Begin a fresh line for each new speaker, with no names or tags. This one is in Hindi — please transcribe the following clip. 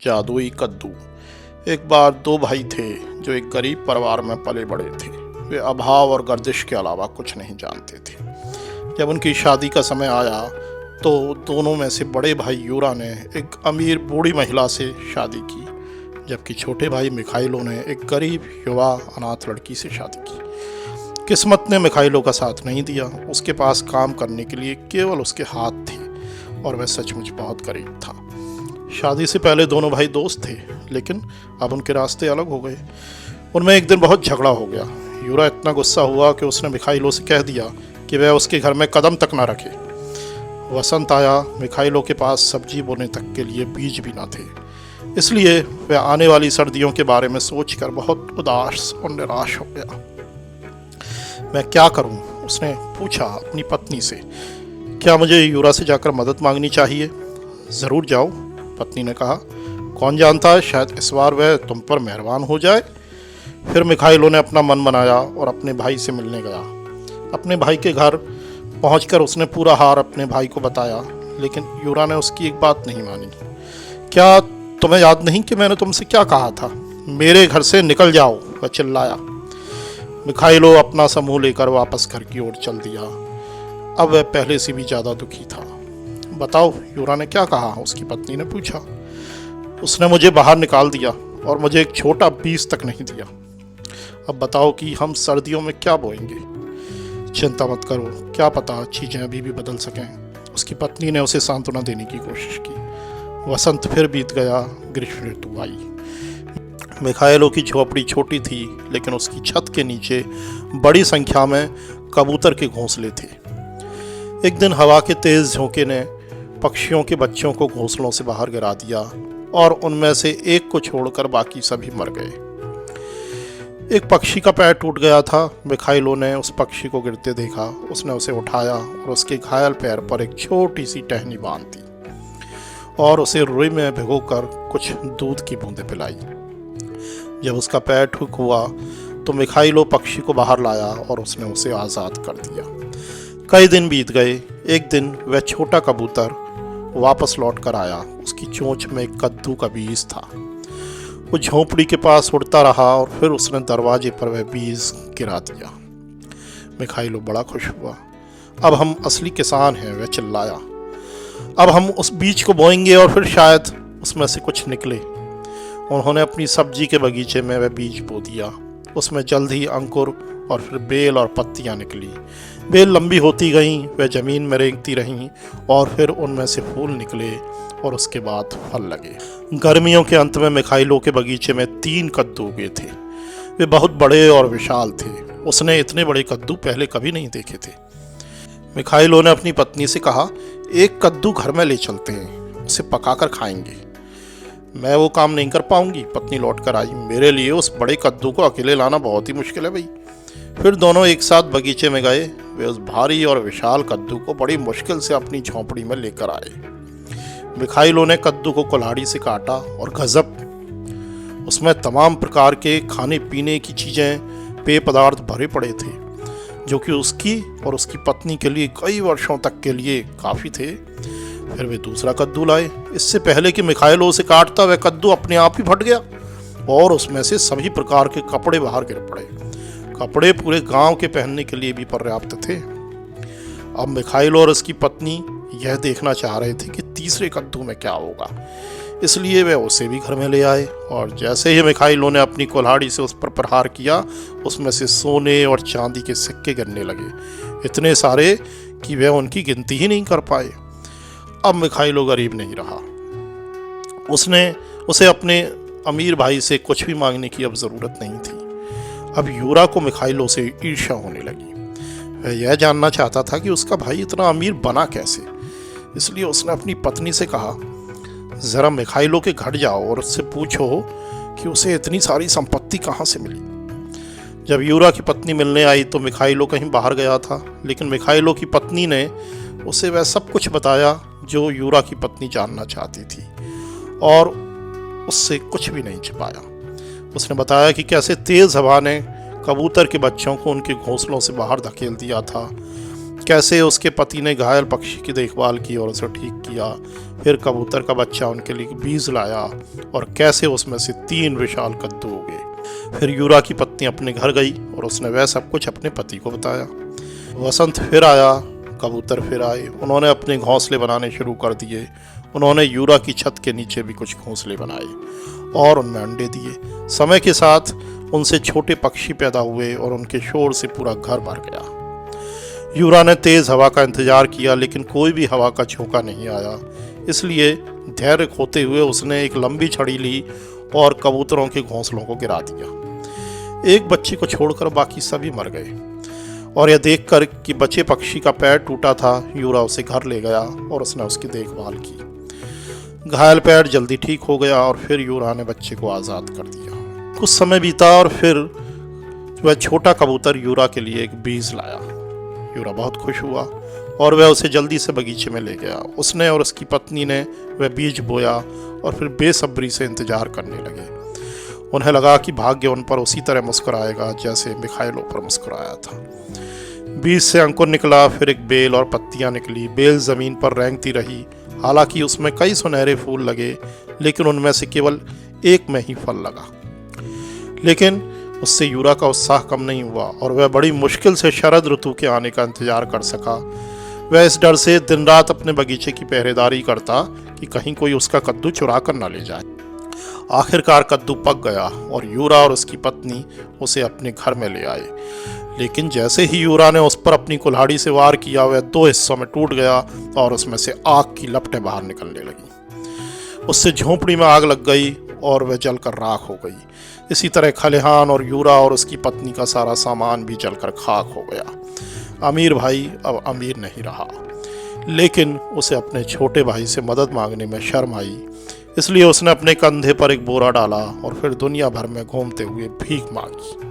जादुई कद्दू। एक बार दो भाई थे जो एक गरीब परिवार में पले बड़े थे। वे अभाव और गर्दिश के अलावा कुछ नहीं जानते थे। जब उनकी शादी का समय आया तो दोनों में से बड़े भाई यूरा ने एक अमीर बूढ़ी महिला से शादी की, जबकि छोटे भाई मिखाइलो ने एक गरीब युवा अनाथ लड़की से शादी की। किस्मत ने मिखाइलो का साथ नहीं दिया। उसके पास काम करने के लिए केवल उसके हाथ थे और वह सचमुच बहुत गरीब था। शादी से पहले दोनों भाई दोस्त थे, लेकिन अब उनके रास्ते अलग हो गए। उनमें एक दिन बहुत झगड़ा हो गया। यूरा इतना गुस्सा हुआ कि उसने मिखाइलो से कह दिया कि वह उसके घर में कदम तक ना रखे। वसंत आया, मिखाइलो के पास सब्जी बोने तक के लिए बीज भी ना थे, इसलिए वह आने वाली सर्दियों के बारे में सोचकर बहुत उदास और निराश हो गया। मैं क्या करूं? उसने पूछा अपनी पत्नी से। क्या मुझे यूरा से जाकर मदद मांगनी चाहिए? ज़रूर जाओ, पत्नी ने कहा। कौन जानता है, शायद इस बार वह तुम पर मेहरबान हो जाए। फिर मिखाइलो ने अपना मन बनाया और अपने भाई से मिलने गया। अपने भाई के घर पहुंचकर उसने पूरा हाल अपने भाई को बताया, लेकिन यूरा ने उसकी एक बात नहीं मानी। क्या तुम्हें याद नहीं कि मैंने तुमसे क्या कहा था? मेरे घर से निकल जाओ, वह चिल्लाया। मिखाइलो अपना समूह लेकर वापस घर की ओर चल दिया। अब वह पहले से भी ज़्यादा दुखी था। बताओ, यूरा ने क्या कहा? उसकी पत्नी ने पूछा। उसने मुझे बाहर निकाल दिया और मुझे एक छोटा बीज तक नहीं दिया। अब बताओ कि हम सर्दियों में क्या बोएंगे? चिंता मत करो, क्या पता चीज़ें अभी भी बदल सकें। उसकी पत्नी ने उसे सांत्वना देने की कोशिश की। वसंत फिर बीत गया, ग्रीष्म ऋतु आई। मिखाइलो की झोपड़ी छोटी थी, लेकिन उसकी छत के नीचे बड़ी संख्या में कबूतर के घोंसले थे। एक दिन हवा के तेज झोंके ने पक्षियों के बच्चों को घोंसलों से बाहर गिरा दिया और उनमें से एक को छोड़कर बाकी सभी मर गए। एक पक्षी का पैर टूट गया था। मिखाइलो ने उस पक्षी को गिरते देखा। उसने उसे उठाया और उसके घायल पैर पर एक छोटी सी टहनी बांध दी और उसे रुई में भिगोकर कुछ दूध की बूंदें पिलाई। जब उसका पैर ठीक हुआ तो मिखाइलो पक्षी को बाहर लाया और उसने उसे आज़ाद कर दिया। कई दिन बीत गए। एक दिन वह छोटा कबूतर वापस लौट कर आया। उसकी चोंच में एक कद्दू का बीज था। वो झोंपड़ी के पास उड़ता रहा और फिर उसने दरवाजे पर वह बीज गिरा दिया। मिखाइलो बड़ा खुश हुआ। अब हम असली किसान हैं, वह चिल्लाया। अब हम उस बीज को बोएंगे और फिर शायद उसमें से कुछ निकले। उन्होंने अपनी सब्जी के बगीचे में वह बीज बो दिया। उसमें जल्द ही अंकुर और फिर बेल और पत्तियां निकली। बेल लंबी होती गईं, वह जमीन में रेंगती रहीं और फिर उनमें से फूल निकले और उसके बाद फल लगे। गर्मियों के अंत में मिखाइलो के बगीचे में 3 कद्दू उगे थे। वे बहुत बड़े और विशाल थे। उसने इतने बड़े कद्दू पहले कभी नहीं देखे थे। मिखाइलो ने अपनी पत्नी से कहा, एक कद्दू घर में ले चलते हैं, उसे पकाकर खाएंगे। मैं वो काम नहीं कर पाऊंगी, पत्नी लौट कर आई। मेरे लिए उस बड़े कद्दू को अकेले लाना बहुत ही मुश्किल है भाई। फिर दोनों एक साथ बगीचे में गए। वे उस भारी और विशाल कद्दू को बड़ी मुश्किल से अपनी झोंपड़ी में लेकर आए। मिखाइलो ने कद्दू को कुल्हाड़ी से काटा और गजब, उसमें तमाम प्रकार के खाने पीने की चीज़ें, पेय पदार्थ भरे पड़े थे, जो कि उसकी और उसकी पत्नी के लिए कई वर्षों तक के लिए काफ़ी थे। फिर वे दूसरा कद्दू लाए। इससे पहले कि मिखाइलो उसे काटता, वह कद्दू अपने आप ही फट गया और उसमें से सभी प्रकार के कपड़े बाहर गिर पड़े। कपड़े पूरे गांव के पहनने के लिए भी पर्याप्त थे। अब मिखाइलो और उसकी पत्नी यह देखना चाह रहे थे कि तीसरे कद्दू में क्या होगा, इसलिए वे उसे भी घर में ले आए। और जैसे ही मिखाइलो ने अपनी कुल्हाड़ी से उस पर प्रहार किया, उसमें से सोने और चांदी के सिक्के गिरने लगे, इतने सारे कि वे उनकी गिनती ही नहीं कर पाए। अब मिखाइलो गरीब नहीं रहा। उसे अपने अमीर भाई से कुछ भी मांगने की अब ज़रूरत नहीं थी। अब यूरा को मिखाइलो से ईर्ष्या होने लगी। वह यह जानना चाहता था कि उसका भाई इतना अमीर बना कैसे। इसलिए उसने अपनी पत्नी से कहा, ज़रा मिखाइलो के घर जाओ और उससे पूछो कि उसे इतनी सारी संपत्ति कहाँ से मिली। जब यूरा की पत्नी मिलने आई तो मिखाइलो कहीं बाहर गया था, लेकिन मिखाइलो की पत्नी ने उसे वह सब कुछ बताया जो यूरा की पत्नी जानना चाहती थी और उससे कुछ भी नहीं छिपाया। उसने बताया कि कैसे तेज हवा ने कबूतर के बच्चों को उनके घोंसलों से बाहर धकेल दिया था, कैसे उसके पति ने घायल पक्षी की देखभाल की और उसे ठीक किया, फिर कबूतर का बच्चा उनके लिए बीज लाया और कैसे उसमें से 3 विशाल कद्दू उगे। फिर यूरा की पत्नी अपने घर गई और उसने वह सब कुछ अपने पति को बताया। वसंत फिर आया, कबूतर फिर आए, उन्होंने अपने घोंसले बनाने शुरू कर दिए। उन्होंने यूरा की छत के नीचे भी कुछ घोंसले बनाए और उनमें अंडे दिए। समय के साथ उनसे छोटे पक्षी पैदा हुए और उनके शोर से पूरा घर भर गया। यूरा ने तेज हवा का इंतजार किया, लेकिन कोई भी हवा का झोंका नहीं आया। इसलिए धैर्य खोते हुए उसने एक लंबी छड़ी ली और कबूतरों के घोंसलों को गिरा दिया। एक बच्चे को छोड़कर बाकी सभी मर गए और यह देखकर कि बचे पक्षी का पैर टूटा था, यूरा उसे घर ले गया और उसने उसकी देखभाल की। घायल पैर जल्दी ठीक हो गया और फिर यूरा ने बच्चे को आज़ाद कर दिया। कुछ समय बीता और फिर वह छोटा कबूतर यूरा के लिए एक बीज लाया। यूरा बहुत खुश हुआ और वह उसे जल्दी से बगीचे में ले गया। उसने और उसकी पत्नी ने वह बीज बोया और फिर बेसब्री से इंतजार करने लगे। उन्हें लगा कि भाग्य उन पर उसी तरह मुस्कुराएगा जैसे मिखाइलों पर मुस्कुराया था। बीज से अंकुर निकला, फिर एक बेल और पत्तियां निकली। बेल जमीन पर रेंगती रही, हालांकि उसमें कई सुनहरे फूल लगे, लेकिन उनमें से केवल एक में ही फल लगा। लेकिन उससे यूरा का उत्साह कम नहीं हुआ और वह बड़ी मुश्किल से शरद ऋतु के आने का इंतजार कर सका। वह इस डर से दिन रात अपने बगीचे की पहरेदारी करता कि कहीं कोई उसका कद्दू चुरा कर न ले जाए। आखिरकार कद्दू पक गया और यूरा और उसकी पत्नी उसे अपने घर में ले आए। लेकिन जैसे ही यूरा ने उस पर अपनी कुल्हाड़ी से वार किया, वह 2 हिस्सों में टूट गया और उसमें से आग की लपटें बाहर निकलने लगी। उससे झोंपड़ी में आग लग गई और वह जलकर राख हो गई। इसी तरह खलिहान और यूरा और उसकी पत्नी का सारा सामान भी जलकर खाक हो गया। अमीर भाई अब अमीर नहीं रहा, लेकिन उसे अपने छोटे भाई से मदद मांगने में शर्म आई। इसलिए उसने अपने कंधे पर एक बोरा डाला और फिर दुनिया भर में घूमते हुए भीख मांगी।